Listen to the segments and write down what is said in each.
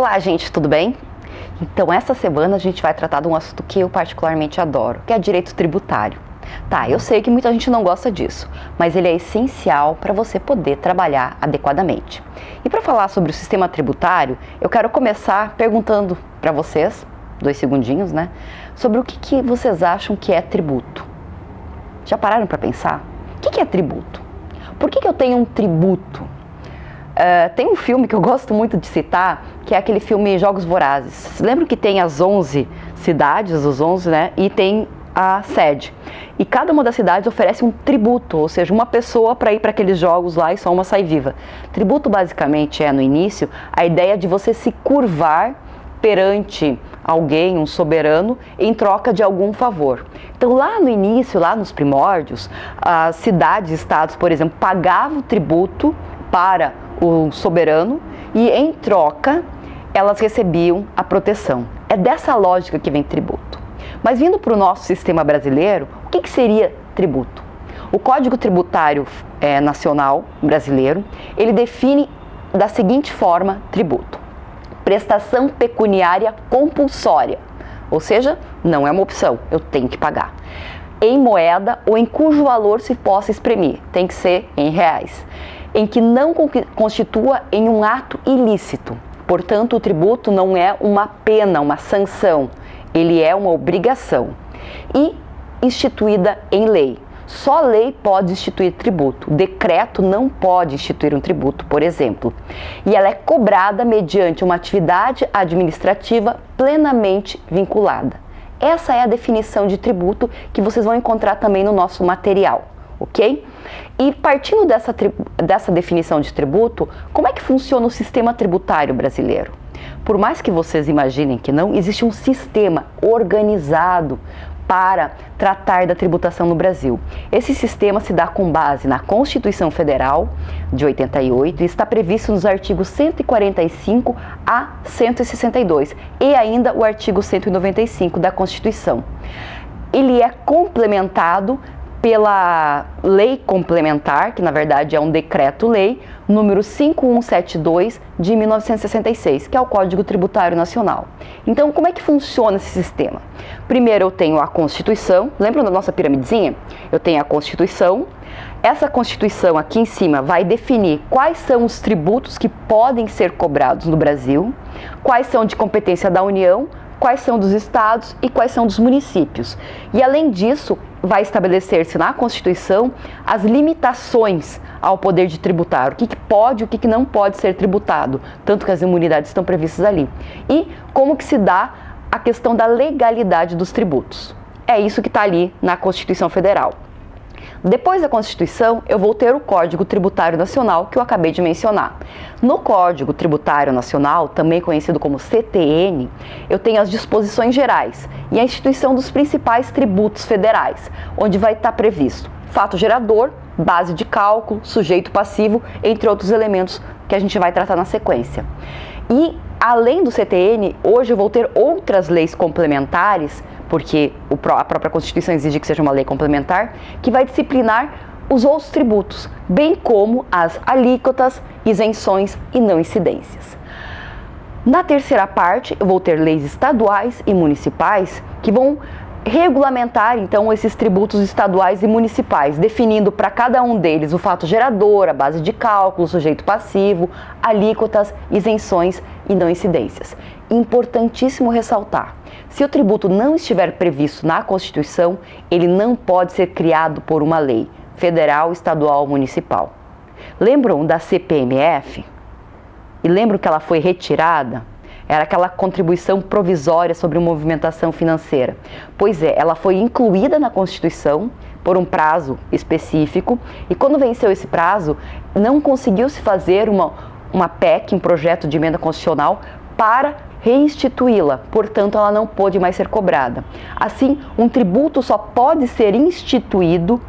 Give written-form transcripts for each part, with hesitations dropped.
Olá, gente, tudo bem? Então, essa semana a gente vai tratar de um assunto que eu particularmente adoro, que é direito tributário. Tá, eu sei que muita gente não gosta disso, mas ele é essencial para você poder trabalhar adequadamente. E para falar sobre o sistema tributário, eu quero começar perguntando para vocês, 2 segundinhos, né, sobre o que vocês acham que é tributo. Já pararam para pensar? O que é tributo? Por que eu tenho um tributo? Tem um filme que eu gosto muito de citar, que é aquele filme Jogos Vorazes. Vocês lembram que tem as 11 cidades, os 11, né? E tem a sede. E cada uma das cidades oferece um tributo, ou seja, uma pessoa para ir para aqueles jogos lá e só uma sai viva. Tributo basicamente é, no início, a ideia de você se curvar perante alguém, um soberano, em troca de algum favor. Então, lá no início, lá nos primórdios, as cidades e estados, por exemplo, pagavam tributo para o soberano e, em troca, elas recebiam a proteção. É dessa lógica que vem tributo. Mas vindo para o nosso sistema brasileiro, o que seria tributo? O Código Tributário Nacional Brasileiro, ele define da seguinte forma tributo: prestação pecuniária compulsória, ou seja, não é uma opção, eu tenho que pagar, em moeda ou em cujo valor se possa exprimir, tem que ser em reais, em que não constitua em um ato ilícito. Portanto, o tributo não é uma pena, uma sanção, ele é uma obrigação e instituída em lei. Só lei pode instituir tributo, decreto não pode instituir um tributo, por exemplo. E ela é cobrada mediante uma atividade administrativa plenamente vinculada. Essa é a definição de tributo que vocês vão encontrar também no nosso material, ok? E partindo dessa definição de tributo, como é que funciona o sistema tributário brasileiro? Por mais que vocês imaginem que não, existe um sistema organizado para tratar da tributação no Brasil. Esse sistema se dá com base na Constituição Federal de 88 e está previsto nos artigos 145 a 162 e ainda o artigo 195 da Constituição. Ele é complementado pela Lei Complementar, que na verdade é um decreto-lei, número 5172 de 1966, que é o Código Tributário Nacional. Então, como é que funciona esse sistema? Primeiro eu tenho a Constituição, lembra da nossa piramidezinha? Eu tenho a Constituição. Essa Constituição aqui em cima vai definir quais são os tributos que podem ser cobrados no Brasil, quais são de competência da União, quais são dos estados e quais são dos municípios. E além disso, vai estabelecer-se na Constituição as limitações ao poder de tributar, o que pode e o que não pode ser tributado, tanto que as imunidades estão previstas ali. E como que se dá a questão da legalidade dos tributos. É isso que está ali na Constituição Federal. Depois da Constituição, eu vou ter o Código Tributário Nacional, que eu acabei de mencionar. No Código Tributário Nacional, também conhecido como CTN, eu tenho as disposições gerais e a instituição dos principais tributos federais, onde vai estar previsto fato gerador, base de cálculo, sujeito passivo, entre outros elementos que a gente vai tratar na sequência. E, além do CTN, hoje eu vou ter outras leis complementares, porque a própria Constituição exige que seja uma lei complementar, que vai disciplinar os outros tributos, bem como as alíquotas, isenções e não incidências. Na terceira parte, eu vou ter leis estaduais e municipais que vão regulamentar, então, esses tributos estaduais e municipais, definindo para cada um deles o fato gerador, a base de cálculo, o sujeito passivo, alíquotas, isenções e não incidências. Importantíssimo ressaltar: se o tributo não estiver previsto na Constituição, ele não pode ser criado por uma lei federal, estadual ou municipal. Lembram da CPMF? E lembram que ela foi retirada? Era aquela contribuição provisória sobre movimentação financeira. Pois é, ela foi incluída na Constituição por um prazo específico e quando venceu esse prazo, não conseguiu se fazer uma PEC, um projeto de emenda constitucional, para reinstituí-la, portanto ela não pôde mais ser cobrada. Assim, um tributo só pode ser instituído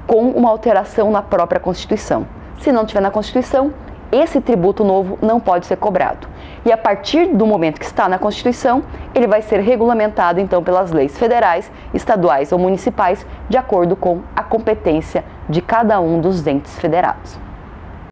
com uma alteração na própria Constituição. Se não tiver na Constituição, esse tributo novo não pode ser cobrado. E a partir do momento que está na Constituição, ele vai ser regulamentado então pelas leis federais, estaduais ou municipais, de acordo com a competência de cada um dos entes federados.